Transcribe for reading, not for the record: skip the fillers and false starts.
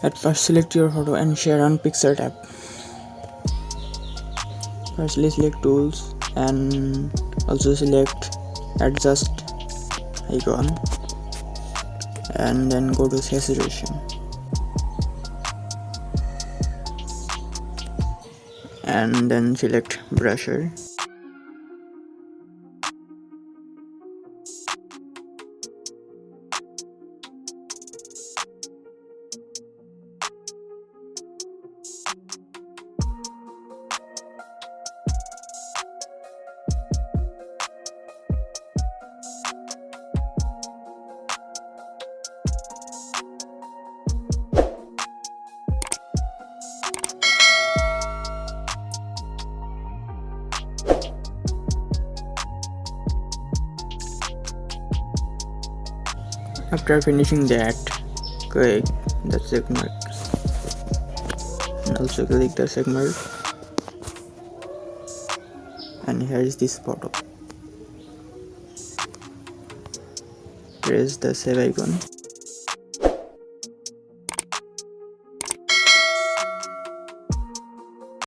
At first, select your photo and share on PicsArt app. Firstly, select tools and also select adjust icon and then go to saturation and then select brusher. After finishing that, click the check mark and also click the check mark, and here is this photo. Press the save icon.